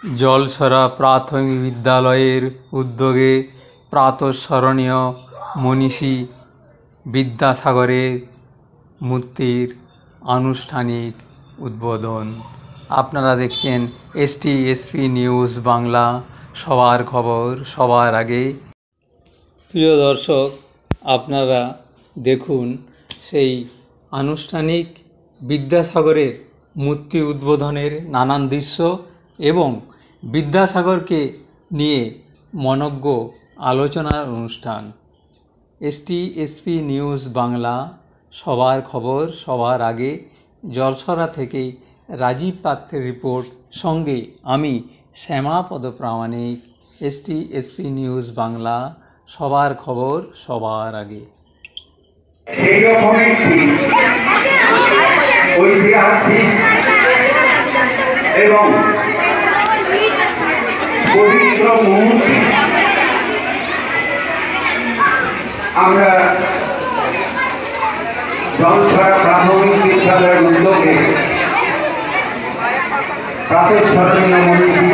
জলছড়া প্রাথমিক বিদ্যালয়ের উদ্যোগে প্রাতঃস্মরণীয় মনীষী বিদ্যাসাগরের মূর্তির আনুষ্ঠানিক উদ্বোধন। আপনারা দেখছেন STSP নিউজ বাংলা, সবার খবর সবার আগে। প্রিয় দর্শক, আপনারা দেখুন সেই আনুষ্ঠানিক বিদ্যাসাগরের মূর্তি উদ্বোধনের নানান দৃশ্য এবং বিদ্যাসাগরকে নিয়ে মনজ্ঞ আলোচনার অনুষ্ঠান। STSP নিউজ বাংলা, সবার খবর সবার আগে। জলছড়া থেকে রাজীব পাত্রের রিপোর্ট, সঙ্গে আমি শ্যামাপদ প্রামাণিক। STSP নিউজ বাংলা, সবার খবর সবার আগে। ঐতিহাসিক এবং পবিত্র মুহূর্তে আমরা জলছড়া প্রাথমিক বিদ্যালয়ের উদ্যোগে প্রাতঃস্মরণীয় মনীষী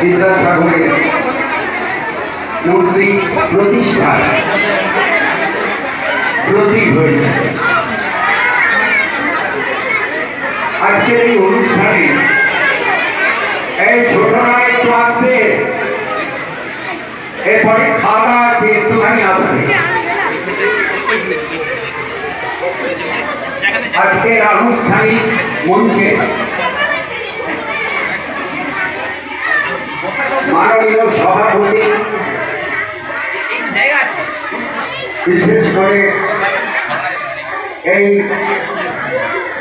বিদ্যাসাগরের মূর্তি প্রতিষ্ঠার প্রতীক হয়েছে। আজকের এই অনুষ্ঠানে এই ছোটরা একটু আসবে, এরপরে খাওয়া আছে, একটুখানি আসবে। আজকের আনুষ্ঠানিক মঞ্চে মাননীয় সভাপতি, বিশেষ করে এই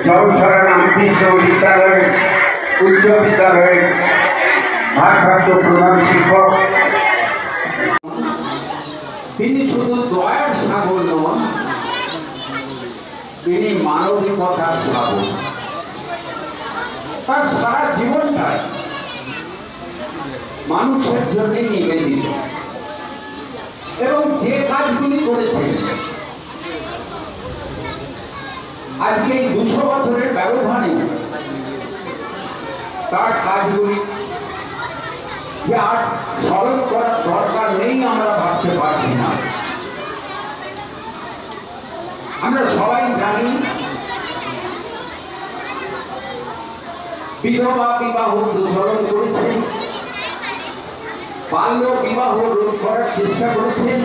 জলছড়া রামকৃষ্ণ বিদ্যালয়ের উচ্চ বিদ্যালয়ের ভারপ্রাপ্ত প্রধান শিক্ষক, তিনি শুধু দয়ার সাগর নন, তিনি মানবিকতার সাগর। তার সারা জীবনটা মানুষের জন্য নিবেদিত এবং যে কাজগুলি করেছেন আজকে এই 200 বছরের ব্যবধানে, তার কাজগুলি যে আর স্মরণ করার দরকার নেই আমরা ভাবতে পারছি না। আমরা সবাই জানি বিধবা বিবাহ প্রচলন করেছেন, বাল্য বিবাহ রোধ করার চেষ্টা করেছেন,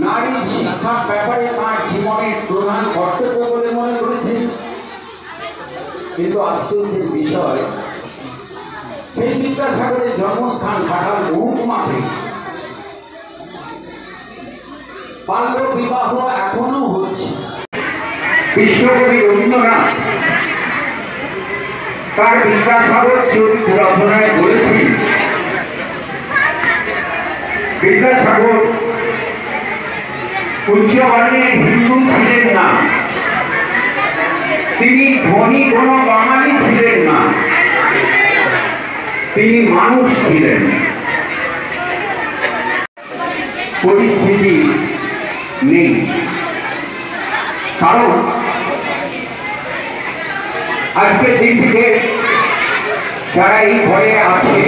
নারীর শিক্ষার ব্যাপারে তার জীবনের প্রধান কর্তব্য বলে মনে করেছেন। কিন্তু আশ্চর্যের বিষয়, সেই বিদ্যাসাগরের জন্মস্থান ঘাটাল মহকুমাতে বাল্য বিবাহ এখনো হচ্ছে। বিশ্বকবি রবীন্দ্রনাথ তার বিদ্যাসাগর চরিত্র রচনায় বলেছেন, বিদ্যাসাগর উচ্চবর্ণের হিন্দু ছিলেন না, তিনি ধনী কোন বাঙালি ছিলেন না, তিনি মানুষ ছিলেন। পরিস্থিতি নেই, কারণ আজকে দিন থেকে যারা এই ঘরে আছে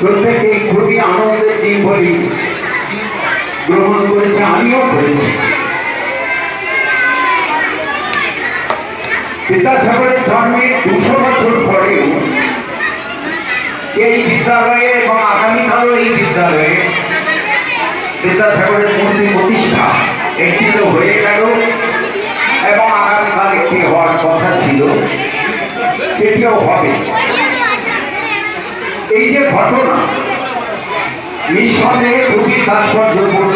প্রত্যেকে খুবই আনন্দের দিন বলি গ্রহণ করেছে, আমিও করেছি। বিদ্যাসাগরের জন্মের 200 বছর পরেও এই বিদ্যালয়ে এবং আগামীকালও এই বিদ্যালয়ে বিদ্যাসাগরের মূর্তি প্রতিষ্ঠা একটি তো হয়ে গেল এবং আগামীকাল একটি হওয়ার কথা ছিল, সেটিও হবে। এই যে ঘটনা, নিঃসন্দেহে খুবই তাৎপর্যপূর্ণ